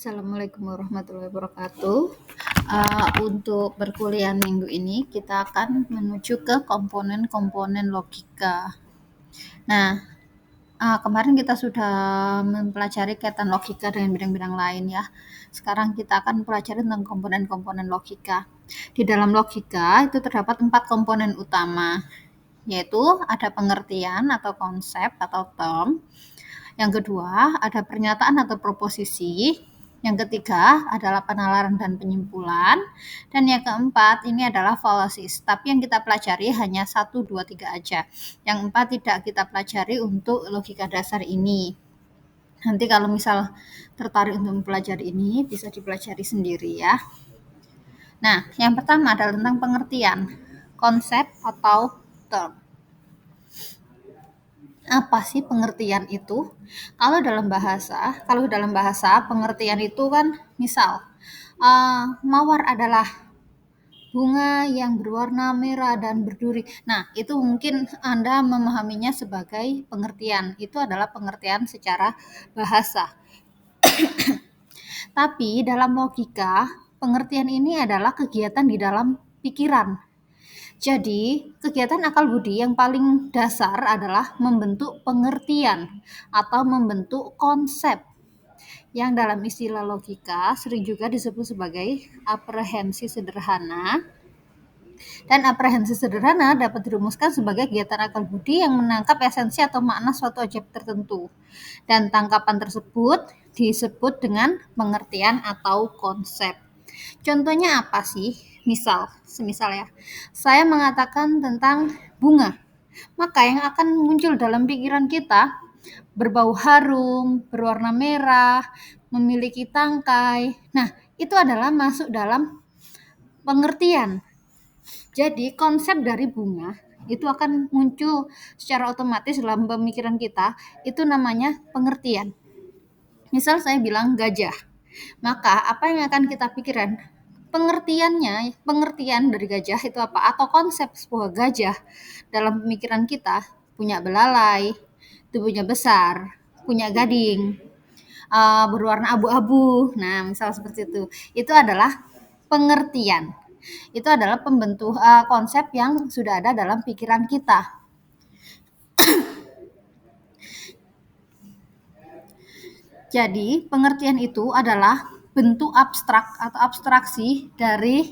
Assalamualaikum warahmatullahi wabarakatuh. Untuk perkuliahan minggu ini kita akan menuju ke komponen-komponen logika. Nah, kemarin kita sudah mempelajari kaitan logika dengan bidang-bidang lain ya. Sekarang kita akan pelajari tentang komponen-komponen logika. Di dalam logika itu terdapat 4 komponen utama, yaitu ada pengertian atau konsep atau term. Yang kedua, ada pernyataan atau proposisi. Yang ketiga adalah penalaran dan penyimpulan. Dan yang keempat ini adalah fallacies. Tapi yang kita pelajari hanya 1, 2, 3 aja. Yang 4 tidak kita pelajari untuk logika dasar ini. Nanti kalau misal tertarik untuk mempelajari ini, bisa dipelajari sendiri ya. Nah, yang pertama adalah tentang pengertian, konsep atau term. Apa sih pengertian itu? Kalau dalam bahasa pengertian itu kan misal mawar adalah bunga yang berwarna merah dan berduri. Nah, itu mungkin Anda memahaminya sebagai pengertian. Itu adalah pengertian secara bahasa. Tapi dalam logika, pengertian ini adalah kegiatan di dalam pikiran. Jadi, kegiatan akal budi yang paling dasar adalah membentuk pengertian atau membentuk konsep yang dalam istilah logika sering juga disebut sebagai aprehensi sederhana. Dan aprehensi sederhana dapat dirumuskan sebagai kegiatan akal budi yang menangkap esensi atau makna suatu objek tertentu. Dan tangkapan tersebut disebut dengan pengertian atau konsep. Contohnya apa sih? Semisal ya, saya mengatakan tentang bunga, maka yang akan muncul dalam pikiran kita berbau harum, berwarna merah, memiliki tangkai. Nah, itu adalah masuk dalam pengertian. Jadi, konsep dari bunga itu akan muncul secara otomatis dalam pemikiran kita, itu namanya pengertian. Misal saya bilang gajah, maka apa yang akan kita pikirkan? Pengertian dari gajah itu apa? Atau konsep sebuah gajah dalam pemikiran kita punya belalai, tubuhnya besar, punya gading, berwarna abu-abu. Nah, misal seperti itu. Itu adalah pengertian. Itu adalah pembentuk konsep yang sudah ada dalam pikiran kita. Jadi, pengertian itu adalah bentuk abstrak atau abstraksi dari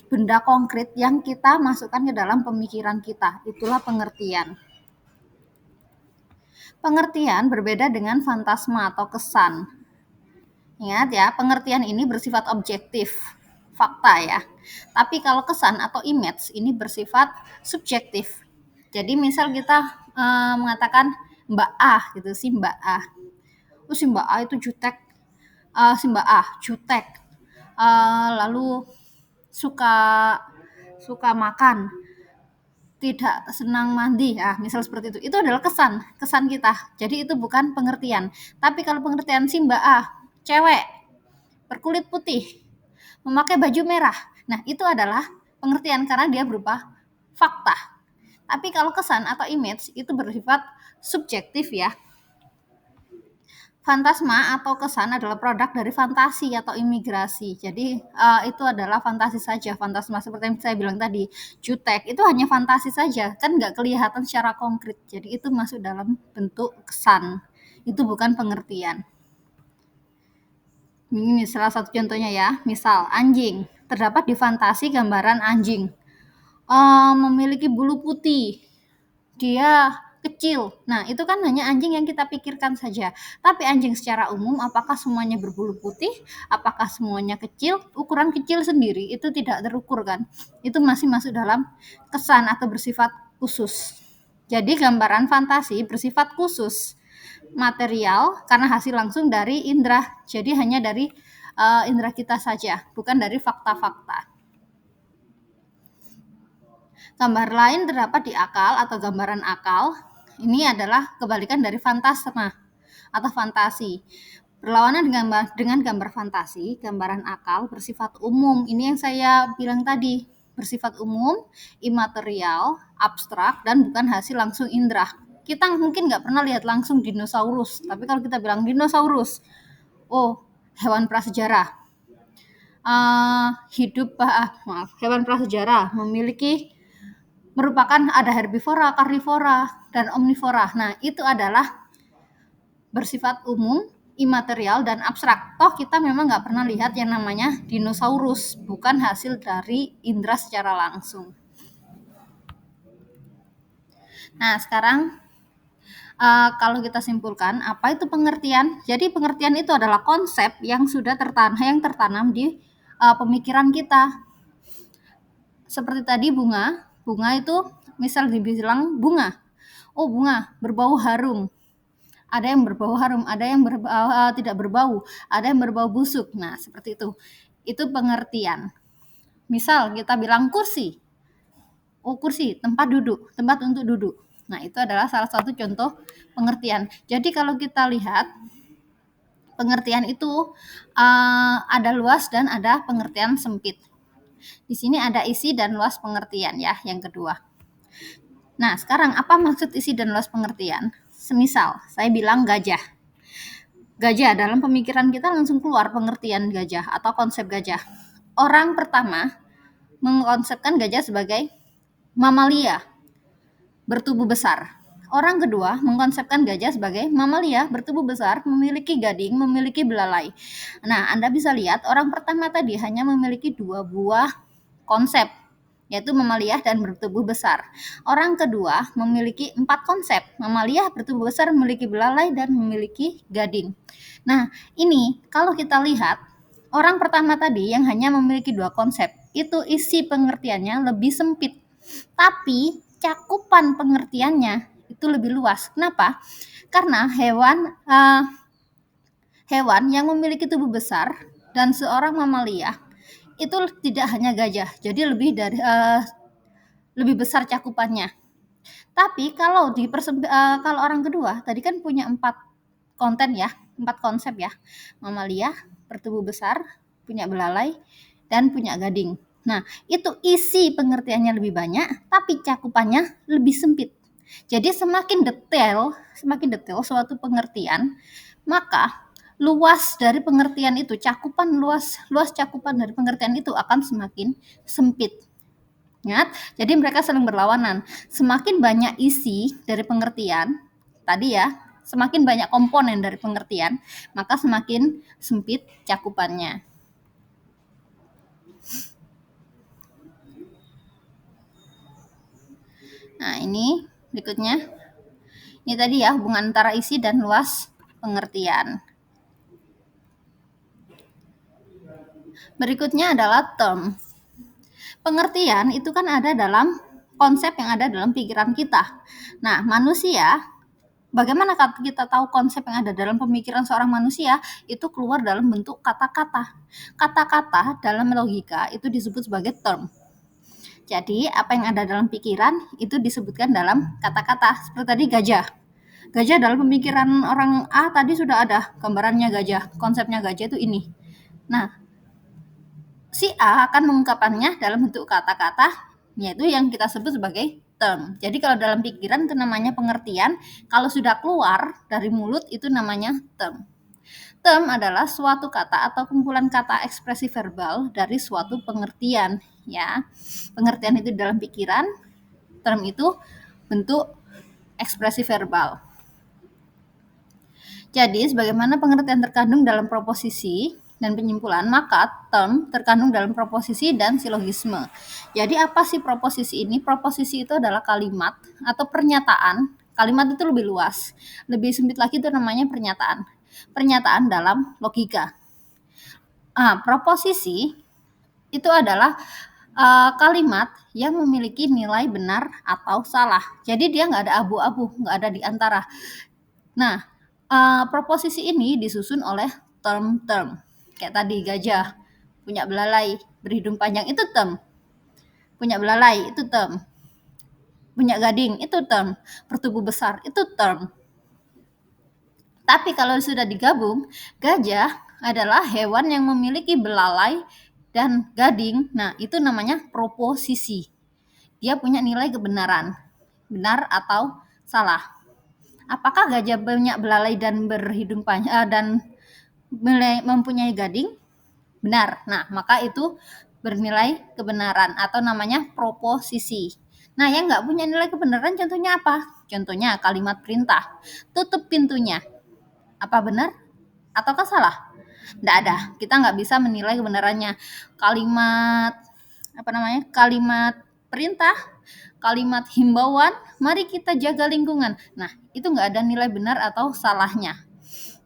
benda konkret yang kita masukkan ke dalam pemikiran kita. Itulah pengertian. Pengertian berbeda dengan fantasma atau kesan. Ingat ya, pengertian ini bersifat objektif, fakta ya. Tapi kalau kesan atau image ini bersifat subjektif. Jadi misal kita mengatakan Mbak A gitu, si Mbak A. Si Mbak A itu jutek. Si Mbak A jutek. Lalu suka makan, tidak senang mandi, misal seperti itu adalah kesan kita. Jadi itu bukan pengertian. Tapi kalau pengertian si Mbak A, cewek, berkulit putih, memakai baju merah, nah itu adalah pengertian karena dia berupa fakta. Tapi kalau kesan atau image itu bersifat subjektif ya. Fantasma atau kesan adalah produk dari fantasi atau imigrasi. Jadi itu adalah fantasi saja. Fantasma seperti yang saya bilang tadi, jutek itu hanya fantasi saja, kan nggak kelihatan secara konkret. Jadi itu masuk dalam bentuk kesan. Itu bukan pengertian. Ini salah satu contohnya ya. Misal anjing, terdapat di fantasi gambaran anjing memiliki bulu putih. Dia kecil. Nah, itu kan hanya anjing yang kita pikirkan saja. Tapi anjing secara umum, apakah semuanya berbulu putih? Apakah semuanya kecil? Ukuran kecil sendiri itu tidak terukur kan? Itu masih masuk dalam kesan atau bersifat khusus. Jadi gambaran fantasi bersifat khusus, material karena hasil langsung dari indera. Jadi hanya dari indera kita saja, bukan dari fakta-fakta. Gambar lain terdapat di akal atau gambaran akal. Ini adalah kebalikan dari fantasma atau fantasi. Berlawanan dengan gambar fantasi, gambaran akal bersifat umum. Ini yang saya bilang tadi, bersifat umum, imaterial, abstrak, dan bukan hasil langsung indera. Kita mungkin nggak pernah lihat langsung dinosaurus, tapi kalau kita bilang dinosaurus, Oh, hewan prasejarah. Hewan prasejarah merupakan ada herbivora, karnivora, dan omnivora. Nah, itu adalah bersifat umum, imaterial, dan abstrak. Toh kita memang nggak pernah lihat yang namanya dinosaurus, bukan hasil dari indera secara langsung. Nah, sekarang kalau kita simpulkan, apa itu pengertian? Jadi pengertian itu adalah konsep yang sudah tertanam di pemikiran kita. Seperti tadi bunga itu misal dibilang bunga. Oh, bunga berbau harum. Ada yang berbau harum, ada yang tidak berbau, ada yang berbau busuk. Nah, seperti itu. Itu pengertian. Misal kita bilang kursi. Oh, kursi, tempat duduk, tempat untuk duduk. Nah, itu adalah salah satu contoh pengertian. Jadi kalau kita lihat pengertian itu ada luas dan ada pengertian sempit. Di sini ada isi dan luas pengertian ya, yang kedua. Nah, sekarang apa maksud isi dan luas pengertian? Semisal saya bilang gajah. Gajah, dalam pemikiran kita langsung keluar pengertian gajah atau konsep gajah. Orang pertama mengkonsepkan gajah sebagai mamalia, bertubuh besar. Orang kedua mengkonsepkan gajah sebagai mamalia, bertubuh besar, memiliki gading, memiliki belalai. Nah, Anda bisa lihat orang pertama tadi hanya memiliki 2 buah konsep, yaitu mamalia dan bertubuh besar. Orang kedua memiliki 4 konsep, mamalia, bertubuh besar, memiliki belalai, dan memiliki gading. Nah, ini kalau kita lihat, orang pertama tadi yang hanya memiliki 2 konsep, itu isi pengertiannya lebih sempit. Tapi cakupan pengertiannya itu lebih luas. Kenapa? Karena hewan yang memiliki tubuh besar dan seorang mamalia itu tidak hanya gajah, jadi lebih besar cakupannya. Tapi kalau kalau orang kedua tadi kan punya 4 konsep ya, mamalia, bertubuh besar, punya belalai, dan punya gading. Nah, itu isi pengertiannya lebih banyak, tapi cakupannya lebih sempit. Jadi semakin detail suatu pengertian, maka luas dari pengertian itu, luas cakupan dari pengertian itu akan semakin sempit. Ingat, jadi mereka saling berlawanan. Semakin banyak isi dari pengertian, tadi ya, semakin banyak komponen dari pengertian, maka semakin sempit cakupannya. Nah, ini berikutnya. Ini tadi ya, hubungan antara isi dan luas pengertian. Berikutnya adalah term. Pengertian itu kan ada dalam konsep yang ada dalam pikiran kita. Nah, manusia, bagaimana kita tahu konsep yang ada dalam pemikiran seorang manusia itu keluar dalam bentuk kata-kata. Kata-kata dalam logika itu disebut sebagai term. Jadi, apa yang ada dalam pikiran itu disebutkan dalam kata-kata. Seperti tadi gajah. Gajah dalam pemikiran orang A tadi sudah ada gambarannya gajah. Konsepnya gajah itu ini. Nah, si A akan mengungkapkannya dalam bentuk kata-kata, yaitu yang kita sebut sebagai term. Jadi kalau dalam pikiran itu namanya pengertian, kalau sudah keluar dari mulut itu namanya term. Term adalah suatu kata atau kumpulan kata ekspresi verbal dari suatu pengertian, ya. Pengertian itu dalam pikiran, term itu bentuk ekspresi verbal. Jadi, sebagaimana pengertian terkandung dalam proposisi dan penyimpulan, maka term terkandung dalam proposisi dan silogisme. Jadi, apa sih proposisi ini? Proposisi itu adalah kalimat atau pernyataan. Kalimat itu lebih luas. Lebih sempit lagi itu namanya pernyataan. Pernyataan dalam logika. Proposisi itu adalah kalimat yang memiliki nilai benar atau salah. Jadi dia nggak ada abu-abu, nggak ada di antara. Nah, proposisi ini disusun oleh term-term. Kayak tadi gajah, punya belalai, berhidung panjang itu term. Punya belalai itu term. Punya gading itu term. Bertubuh besar itu term. Tapi kalau sudah digabung, gajah adalah hewan yang memiliki belalai dan gading. Nah, itu namanya proposisi. Dia punya nilai kebenaran, benar atau salah. Apakah gajah punya belalai dan berhidung panjang dan mempunyai gading, benar. Nah, maka itu bernilai kebenaran atau namanya proposisi. Nah, yang nggak punya nilai kebenaran contohnya apa? Contohnya kalimat perintah. Tutup pintunya. Apa benar ataukah salah? Nggak ada. Kita nggak bisa menilai kebenarannya. Kalimat perintah, kalimat himbauan, mari kita jaga lingkungan. Nah, itu nggak ada nilai benar atau salahnya.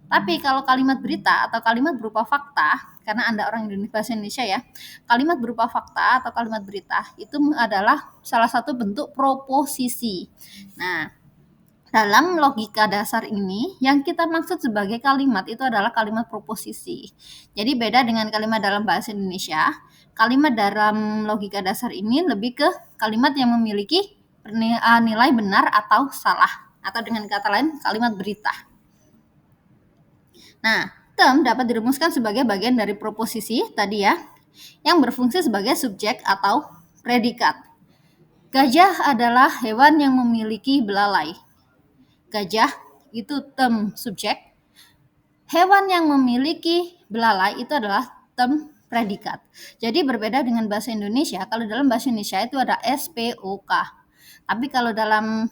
Tapi kalau kalimat berita atau kalimat berupa fakta, karena Anda orang bahasa Indonesia ya, kalimat berupa fakta atau kalimat berita itu adalah salah satu bentuk proposisi. Nah, dalam logika dasar ini, yang kita maksud sebagai kalimat itu adalah kalimat proposisi. Jadi beda dengan kalimat dalam bahasa Indonesia, kalimat dalam logika dasar ini lebih ke kalimat yang memiliki nilai benar atau salah. Atau dengan kata lain, kalimat berita. Nah, term dapat dirumuskan sebagai bagian dari proposisi tadi ya, yang berfungsi sebagai subjek atau predikat. Gajah adalah hewan yang memiliki belalai. Gajah itu term subjek. Hewan yang memiliki belalai itu adalah term predikat. Jadi berbeda dengan bahasa Indonesia. Kalau dalam bahasa Indonesia itu ada SPOK. Tapi kalau dalam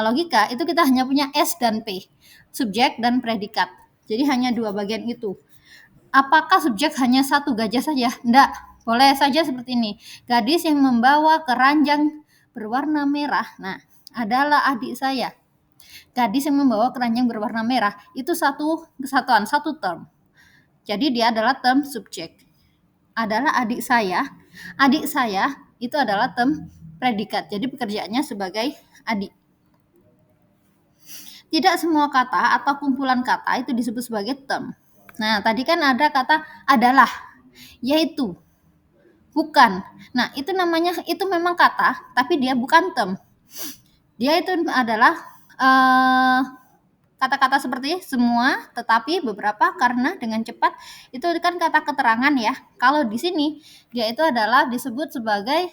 logika itu kita hanya punya S dan P, subjek dan predikat. Jadi hanya dua bagian itu. Apakah subjek hanya satu gajah saja? Enggak, boleh saja seperti ini. Gadis yang membawa keranjang berwarna merah, nah adalah adik saya. Gadis yang membawa keranjang berwarna merah itu satu kesatuan, satu term. Jadi dia adalah term subjek. Adalah adik saya. Adik saya itu adalah term predikat. Jadi pekerjaannya sebagai adik. Tidak semua kata atau kumpulan kata itu disebut sebagai term. Nah, tadi kan ada kata adalah, yaitu, bukan. Nah, itu namanya, itu memang kata, tapi dia bukan term. Dia itu adalah kata-kata seperti semua, tetapi, beberapa, karena, dengan cepat, itu kan kata keterangan ya. Kalau di sini dia itu adalah disebut sebagai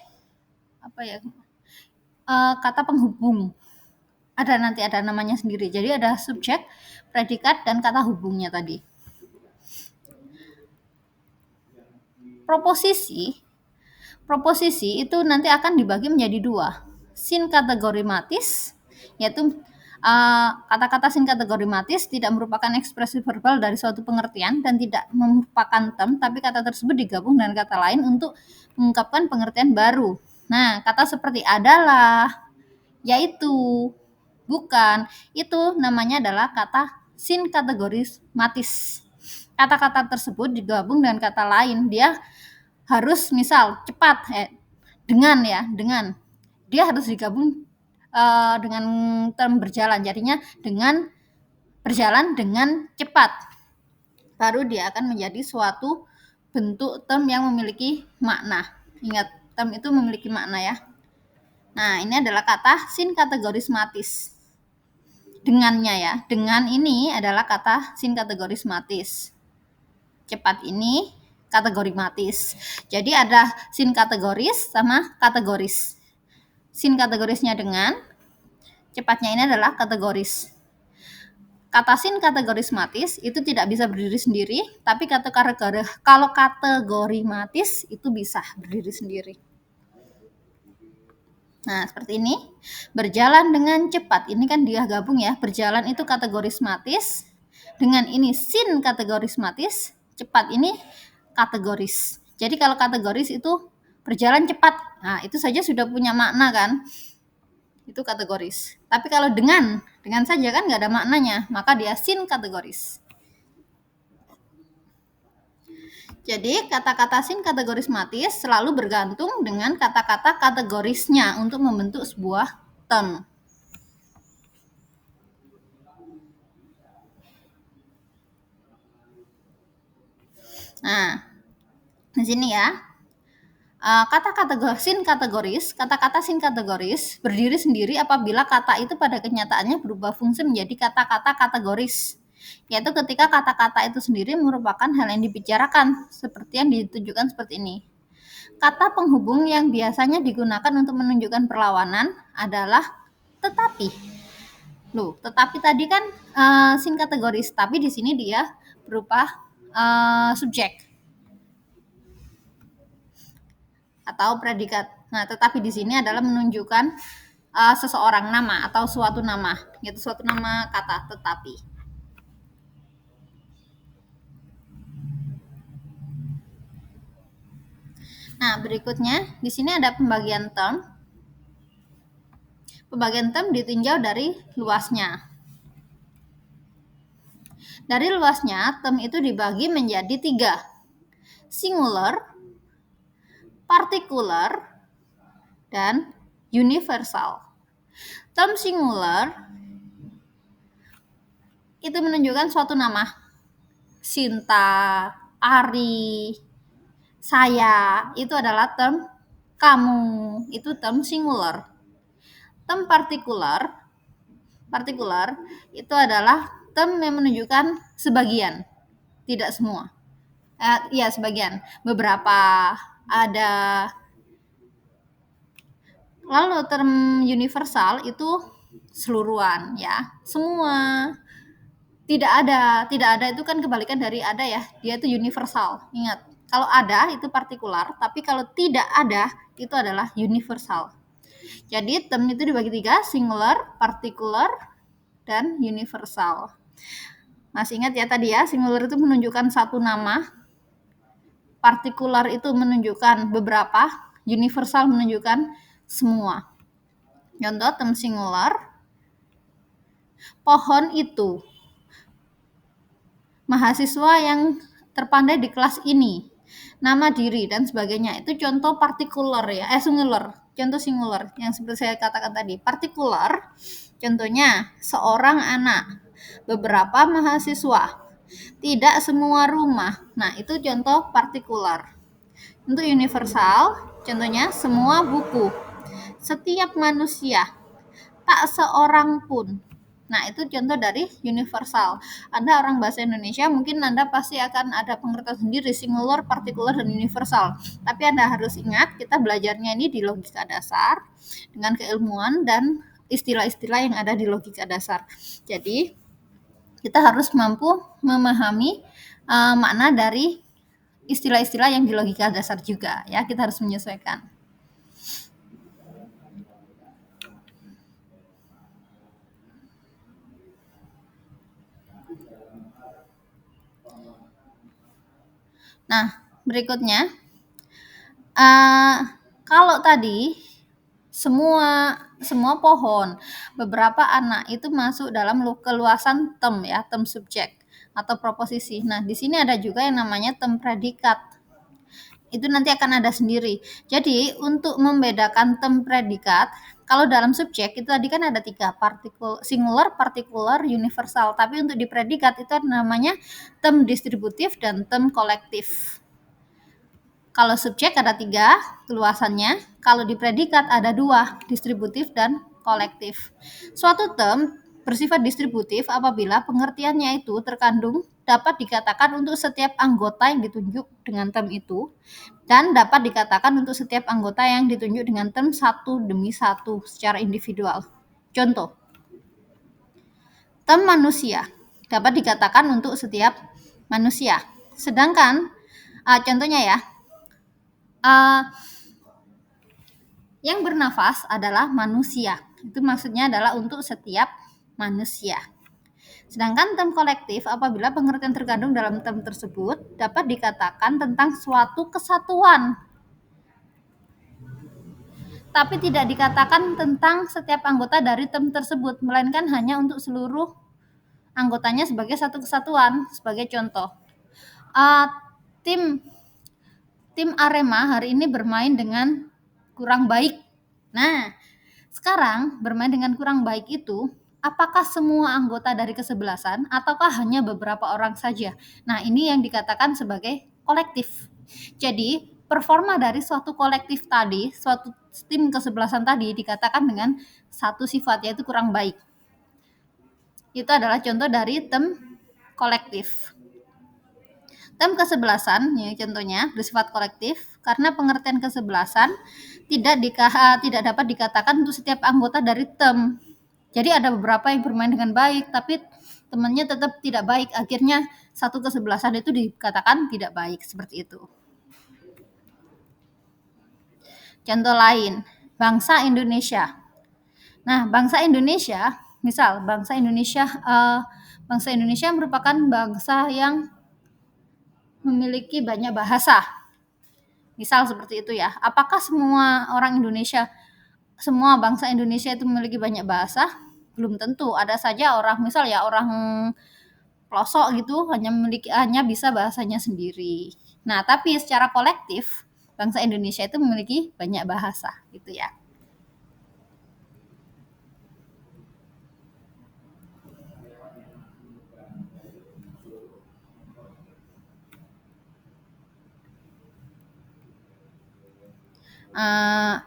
kata penghubung. Nanti ada namanya sendiri. Jadi ada subjek, predikat, dan kata hubungnya tadi. Proposisi itu nanti akan dibagi menjadi dua. Sinkategorimatis, yaitu kata-kata sinkategorimatis tidak merupakan ekspresi verbal dari suatu pengertian dan tidak merupakan term, tapi kata tersebut digabung dengan kata lain untuk mengungkapkan pengertian baru. Nah, kata seperti adalah, yaitu, bukan, itu namanya adalah kata sinkategorimatis. Kata-kata tersebut digabung dengan kata lain, dia harus misal cepat, dengan, dia harus digabung dengan term berjalan, jadinya dengan berjalan dengan cepat, baru dia akan menjadi suatu bentuk term yang memiliki makna. Ingat, term itu memiliki makna ya. Nah, ini adalah kata sinkategorismatis. Dengannya ya, dengan ini adalah kata sinkategorismatis. Cepat ini kategorimatis. Jadi ada sinkategoris sama kategoris. Sinkategorisnya dengan, cepatnya ini adalah kategoris. Kata sinkategorismatis itu tidak bisa berdiri sendiri, tapi kalau kategorimatis itu bisa berdiri sendiri. Nah, seperti ini. Berjalan dengan cepat. Ini kan dia gabung ya. Berjalan itu kategorismatis. Dengan ini sinkategorismatis. Cepat ini kategoris. Jadi kalau kategoris itu berjalan cepat. Nah, itu saja sudah punya makna kan? Itu kategoris. Tapi kalau dengan saja kan nggak ada maknanya. Maka dia sinkategoris. Jadi kata-kata sinkategorismatis selalu bergantung dengan kata-kata kategorisnya untuk membentuk sebuah term. Nah, di sini ya, kata-kata sinkategoris berdiri sendiri apabila kata itu pada kenyataannya berubah fungsi menjadi kata-kata kategoris. Yaitu ketika kata-kata itu sendiri merupakan hal yang dibicarakan, seperti yang ditunjukkan seperti ini. Kata penghubung yang biasanya digunakan untuk menunjukkan perlawanan adalah tetapi. Loh, tetapi tadi kan sin kategoris, tapi di sini dia berupa subjek atau predikat. Nah, tetapi di sini adalah menunjukkan seseorang, nama atau suatu nama, yaitu suatu nama kata tetapi. Nah, berikutnya di sini ada pembagian term. Pembagian term ditinjau dari luasnya. Dari luasnya, term itu dibagi menjadi 3. Singular, partikular, dan universal. Term singular itu menunjukkan suatu nama. Sinta, Ari, saya, itu adalah term kamu, itu term singular. Term partikular itu adalah term yang menunjukkan sebagian, tidak semua. Ya, sebagian, beberapa, ada. Lalu term universal itu seluruhan, ya, semua. Tidak ada itu kan kebalikan dari ada, ya, dia itu universal. Ingat, kalau ada itu partikular, tapi kalau tidak ada itu adalah universal. Jadi term itu dibagi 3, singular, partikular, dan universal. Masih ingat ya tadi ya, singular itu menunjukkan satu nama, partikular itu menunjukkan beberapa, universal menunjukkan semua. Contoh term singular, pohon itu, mahasiswa yang terpandai di kelas ini, nama diri, dan sebagainya. Itu contoh partikular, ya, singular. Contoh singular yang seperti saya katakan tadi. Partikular, contohnya seorang anak, beberapa mahasiswa, tidak semua rumah. Nah, itu contoh partikular. Untuk universal, contohnya semua buku, setiap manusia, tak seorang pun. Nah, itu contoh dari universal. Anda orang bahasa Indonesia, mungkin Anda pasti akan ada pengertian sendiri singular, partikular, dan universal. Tapi Anda harus ingat, kita belajarnya ini di logika dasar dengan keilmuan dan istilah-istilah yang ada di logika dasar. Jadi, kita harus mampu memahami makna dari istilah-istilah yang di logika dasar juga, ya. Kita harus menyesuaikan. Nah, berikutnya, kalau tadi semua pohon, beberapa anak itu masuk dalam keluasan term, ya, term subjek atau proposisi. Nah, di sini ada juga yang namanya term predikat. Itu nanti akan ada sendiri. Jadi, untuk membedakan term predikat, kalau dalam subjek itu tadi kan ada 3, singular, partikular, universal. Tapi untuk di predikat itu namanya term distributif dan term kolektif. Kalau subjek ada 3 keluasannya, kalau di predikat ada 2, distributif dan kolektif. Suatu term bersifat distributif apabila pengertiannya itu terkandung dapat dikatakan untuk setiap anggota yang ditunjuk dengan term itu, dan dapat dikatakan untuk setiap anggota yang ditunjuk dengan term satu demi satu secara individual. Contoh, term manusia dapat dikatakan untuk setiap manusia. Sedangkan contohnya, ya, yang bernafas adalah manusia. Itu maksudnya adalah untuk setiap manusia. Sedangkan term kolektif apabila pengertian terkandung dalam term tersebut dapat dikatakan tentang suatu kesatuan, tapi tidak dikatakan tentang setiap anggota dari term tersebut, melainkan hanya untuk seluruh anggotanya sebagai satu kesatuan. Sebagai contoh, tim Arema hari ini bermain dengan kurang baik. Nah, sekarang bermain dengan kurang baik itu, apakah semua anggota dari kesebelasan ataukah hanya beberapa orang saja? Nah, ini yang dikatakan sebagai kolektif. Jadi, performa dari suatu kolektif tadi, suatu tim kesebelasan tadi dikatakan dengan satu sifat, yaitu kurang baik. Itu adalah contoh dari term kolektif. Term kesebelasan, ya, contohnya bersifat kolektif karena pengertian kesebelasan tidak dapat dikatakan untuk setiap anggota dari term. Jadi ada beberapa yang bermain dengan baik, tapi temannya tetap tidak baik. Akhirnya satu kesebelasan itu dikatakan tidak baik, seperti itu. Contoh lain, bangsa Indonesia. Nah, bangsa Indonesia, misal bangsa Indonesia merupakan bangsa yang memiliki banyak bahasa. Misal seperti itu ya. Apakah semua orang Indonesia, semua bangsa Indonesia itu memiliki banyak bahasa? Belum tentu. Ada saja orang, misal ya orang pelosok gitu hanya bisa bahasanya sendiri. Nah, tapi secara kolektif bangsa Indonesia itu memiliki banyak bahasa gitu ya. Uh,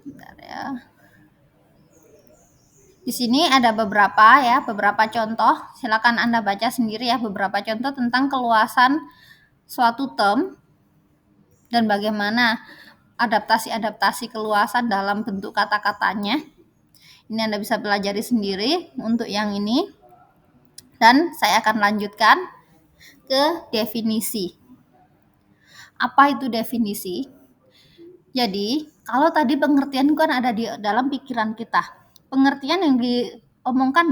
bentar ya. Di sini ada beberapa contoh. Silakan Anda baca sendiri ya, beberapa contoh tentang keluasan suatu term dan bagaimana adaptasi-adaptasi keluasan dalam bentuk kata-katanya. Ini Anda bisa pelajari sendiri untuk yang ini. Dan saya akan lanjutkan ke definisi. Apa itu definisi? Jadi, kalau tadi pengertian kan ada di dalam pikiran kita. Pengertian yang diomongkan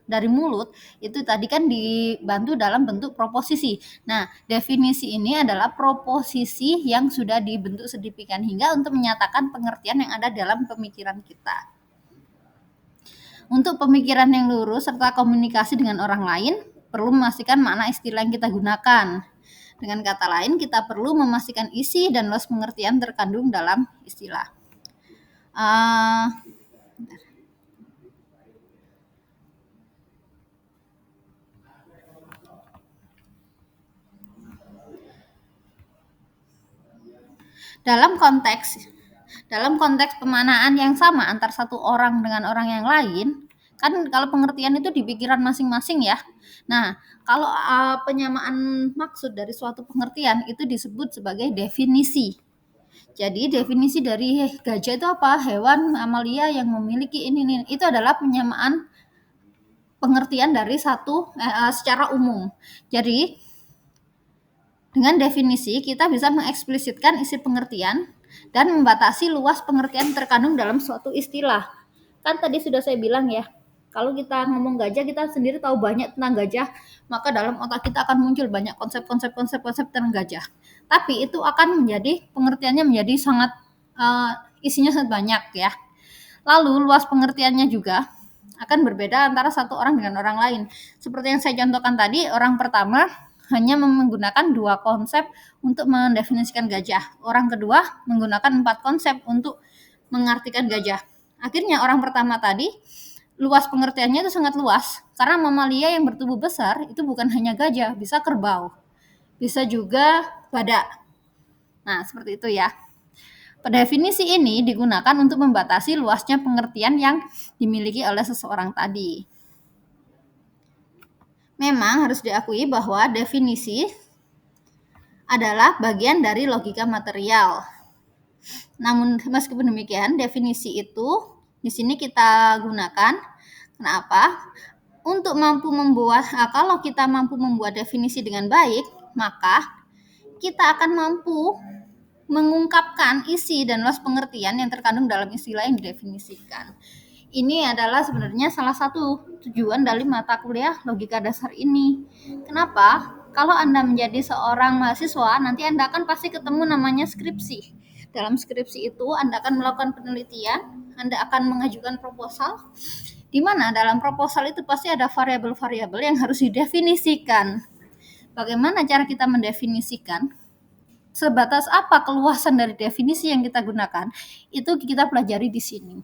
dari mulut itu tadi kan dibantu dalam bentuk proposisi. Nah, definisi ini adalah proposisi yang sudah dibentuk sedemikian hingga untuk menyatakan pengertian yang ada dalam pemikiran kita. Untuk pemikiran yang lurus serta komunikasi dengan orang lain, perlu memastikan makna istilah yang kita gunakan. Dengan kata lain, kita perlu memastikan isi dan luas pengertian terkandung dalam istilah. Dalam konteks pemanaan yang sama antar satu orang dengan orang yang lain, kan kalau pengertian itu di pikiran masing-masing ya. Nah, kalau penyamaan maksud dari suatu pengertian itu disebut sebagai definisi. Jadi definisi dari gajah itu apa? Hewan mamalia yang memiliki ini. Itu adalah penyamaan pengertian dari secara umum. Jadi dengan definisi kita bisa mengeksplisitkan isi pengertian dan membatasi luas pengertian terkandung dalam suatu istilah. Kan tadi sudah saya bilang ya, kalau kita ngomong gajah, kita sendiri tahu banyak tentang gajah, maka dalam otak kita akan muncul banyak konsep-konsep tentang gajah. Tapi itu akan menjadi pengertiannya menjadi sangat isinya sangat banyak ya. Lalu luas pengertiannya juga akan berbeda antara satu orang dengan orang lain. Seperti yang saya contohkan tadi, orang pertama hanya menggunakan 2 konsep untuk mendefinisikan gajah. Orang kedua menggunakan 4 konsep untuk mengartikan gajah. Akhirnya orang pertama tadi luas pengertiannya itu sangat luas karena mamalia yang bertubuh besar itu bukan hanya gajah, bisa kerbau, bisa juga badak. Nah, seperti itu ya. Definisi ini digunakan untuk membatasi luasnya pengertian yang dimiliki oleh seseorang tadi. Memang harus diakui bahwa definisi adalah bagian dari logika material. Namun meskipun demikian, definisi itu di sini kita gunakan. Kenapa? Kalau kita mampu membuat definisi dengan baik, maka kita akan mampu mengungkapkan isi dan luas pengertian yang terkandung dalam istilah yang didefinisikan. Ini adalah sebenarnya salah satu tujuan dari mata kuliah logika dasar ini. Kenapa? Kalau Anda menjadi seorang mahasiswa, nanti Anda akan pasti ketemu namanya skripsi. Dalam skripsi itu Anda akan melakukan penelitian, Anda akan mengajukan proposal, di mana dalam proposal itu pasti ada variabel-variabel yang harus didefinisikan. Bagaimana cara kita mendefinisikan? Sebatas apa keluasan dari definisi yang kita gunakan? Itu kita pelajari di sini.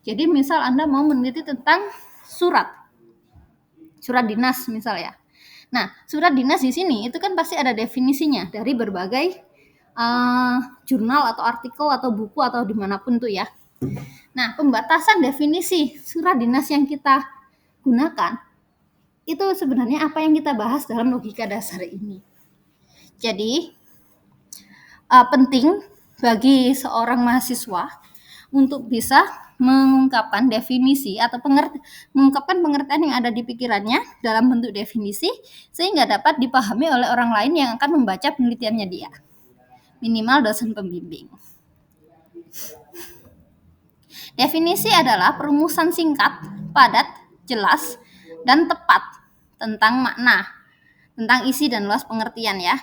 Jadi misal Anda mau meneliti tentang surat dinas misal ya. Nah, surat dinas di sini itu kan pasti ada definisinya dari berbagai jurnal atau artikel atau buku atau dimanapun tuh ya. Nah, pembatasan definisi surat dinas yang kita gunakan itu sebenarnya apa yang kita bahas dalam logika dasar ini. Jadi penting bagi seorang mahasiswa untuk bisa mengungkapkan definisi atau mengungkapkan pengertian yang ada di pikirannya dalam bentuk definisi sehingga dapat dipahami oleh orang lain yang akan membaca penelitiannya dia, minimal dosen pembimbing. Definisi adalah perumusan singkat, padat, jelas, dan tepat tentang makna, tentang isi dan luas pengertian ya,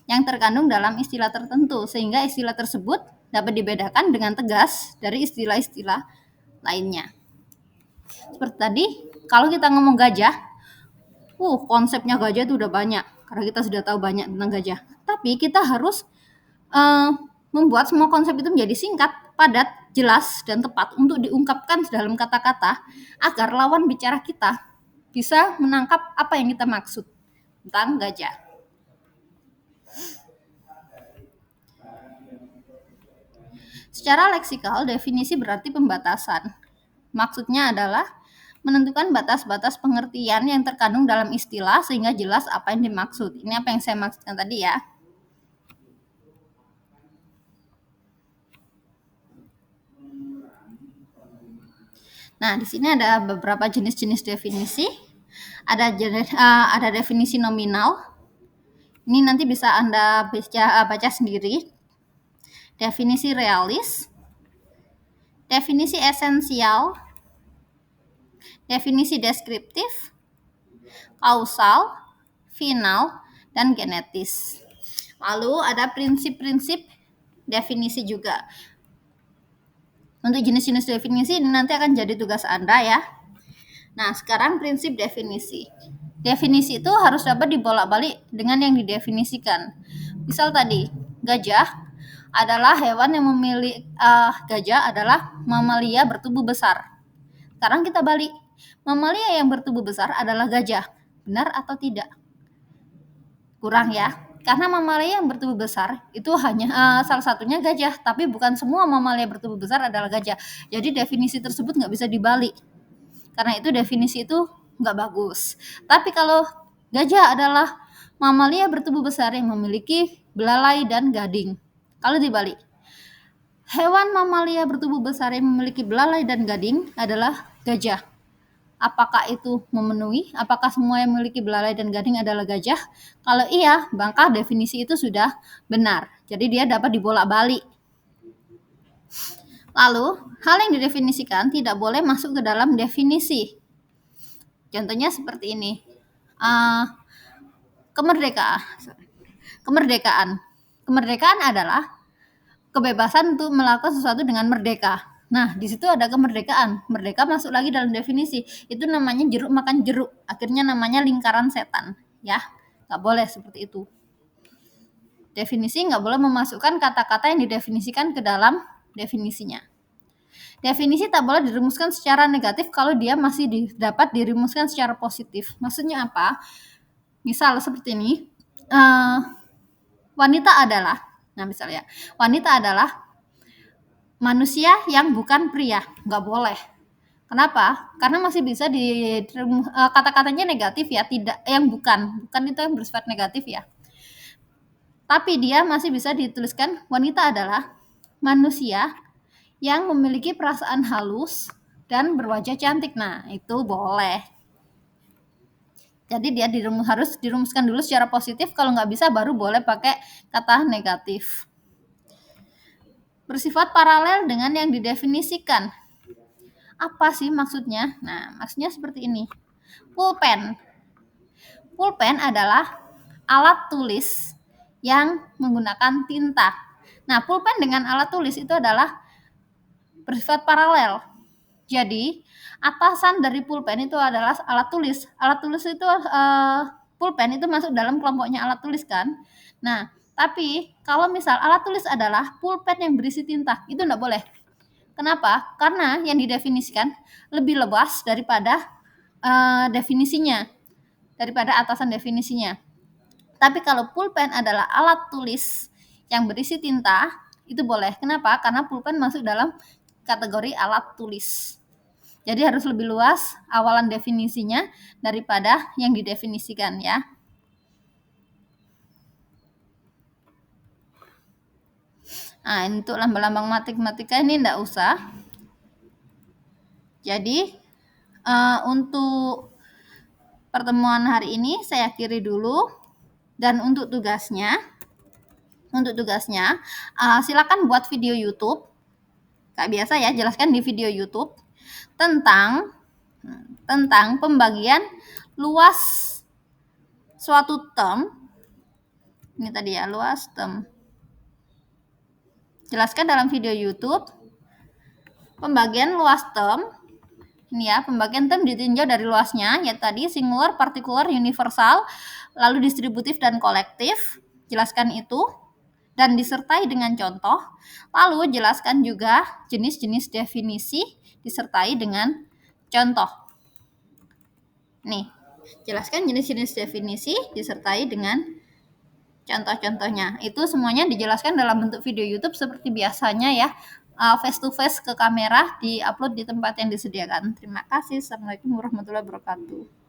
yang terkandung dalam istilah tertentu, sehingga istilah tersebut dapat dibedakan dengan tegas dari istilah-istilah lainnya. Seperti tadi, kalau kita ngomong gajah, konsepnya gajah itu udah banyak, karena kita sudah tahu banyak tentang gajah. Tapi kita harus membuat semua konsep itu menjadi singkat, padat, jelas, dan tepat untuk diungkapkan dalam kata-kata agar lawan bicara kita bisa menangkap apa yang kita maksud tentang gajah. Secara leksikal, definisi berarti pembatasan. Maksudnya adalah menentukan batas-batas pengertian yang terkandung dalam istilah sehingga jelas apa yang dimaksud. Ini apa yang saya maksudkan tadi ya. Nah, di sini ada beberapa jenis-jenis definisi. Ada definisi nominal. Ini nanti bisa Anda baca sendiri. Definisi realis, definisi esensial, definisi deskriptif, kausal, final, dan genetis. Lalu ada prinsip-prinsip definisi juga. Untuk jenis-jenis definisi ini nanti akan jadi tugas Anda ya. Nah, sekarang prinsip definisi. Definisi itu harus dapat dibolak-balik dengan yang didefinisikan. Misal tadi, gajah adalah hewan yang gajah adalah mamalia bertubuh besar. Sekarang kita balik. Mamalia yang bertubuh besar adalah gajah. Benar atau tidak? Kurang ya. Karena mamalia yang bertubuh besar itu hanya salah satunya gajah, tapi bukan semua mamalia bertubuh besar adalah gajah. Jadi definisi tersebut nggak bisa dibalik. Karena itu definisi itu nggak bagus. Tapi kalau gajah adalah mamalia bertubuh besar yang memiliki belalai dan gading. Kalau dibalik, hewan mamalia bertubuh besar yang memiliki belalai dan gading adalah gajah. Apakah itu memenuhi? Apakah semua yang memiliki belalai dan gading adalah gajah? Kalau iya, maka definisi itu sudah benar. Jadi dia dapat dibolak-balik. Lalu, hal yang didefinisikan tidak boleh masuk ke dalam definisi. Contohnya seperti ini. Kemerdekaan. Kemerdekaan adalah kebebasan untuk melakukan sesuatu dengan merdeka. Nah, di situ ada kemerdekaan. Merdeka masuk lagi dalam definisi. Itu namanya jeruk makan jeruk. Akhirnya namanya lingkaran setan. Ya, nggak boleh seperti itu. Definisi nggak boleh memasukkan kata-kata yang didefinisikan ke dalam definisinya. Definisi tak boleh dirumuskan secara negatif kalau dia masih dapat dirumuskan secara positif. Maksudnya apa? Misal seperti ini. Wanita adalah, misalnya, wanita adalah manusia yang bukan pria. Nggak boleh. Kenapa? Karena masih bisa kata-katanya negatif ya, tidak yang bukan itu yang bersifat negatif ya. Tapi dia masih bisa dituliskan wanita adalah manusia yang memiliki perasaan halus dan berwajah cantik. Nah, itu boleh. Jadi dia harus dirumuskan dulu secara positif, kalau nggak bisa baru boleh pakai kata negatif. Bersifat paralel dengan yang didefinisikan. Apa sih maksudnya? Nah, maksudnya seperti ini. Pulpen. Pulpen adalah alat tulis yang menggunakan tinta. Nah, pulpen dengan alat tulis itu adalah bersifat paralel. Jadi, atasan dari pulpen itu adalah alat tulis. Alat tulis itu pulpen itu masuk dalam kelompoknya alat tulis kan. Nah, tapi kalau misal alat tulis adalah pulpen yang berisi tinta, itu enggak boleh. Kenapa? Karena yang didefinisikan lebih luas daripada definisinya, daripada atasan definisinya. Tapi kalau pulpen adalah alat tulis yang berisi tinta, itu boleh. Kenapa? Karena pulpen masuk dalam kategori alat tulis. Jadi harus lebih luas awalan definisinya daripada yang didefinisikan ya. Nah, untuk lambang-lambang matematika ini enggak usah. Jadi, untuk pertemuan hari ini saya akhiri dulu. Dan untuk tugasnya, silakan buat video YouTube. Kayak biasa ya, jelaskan di video YouTube tentang pembagian luas suatu term. Ini tadi ya, luas term. Jelaskan dalam video YouTube pembagian luas term. Ini ya, pembagian term ditinjau dari luasnya, yaitu tadi singular, partikular, universal, lalu distributif dan kolektif. Jelaskan itu dan disertai dengan contoh. Lalu jelaskan juga jenis-jenis definisi disertai dengan contoh. Nih, jelaskan jenis-jenis definisi disertai dengan contoh-contohnya. Itu semuanya dijelaskan dalam bentuk video YouTube seperti biasanya ya. Face to face ke kamera, di-upload di tempat yang disediakan. Terima kasih. Assalamualaikum warahmatullahi wabarakatuh.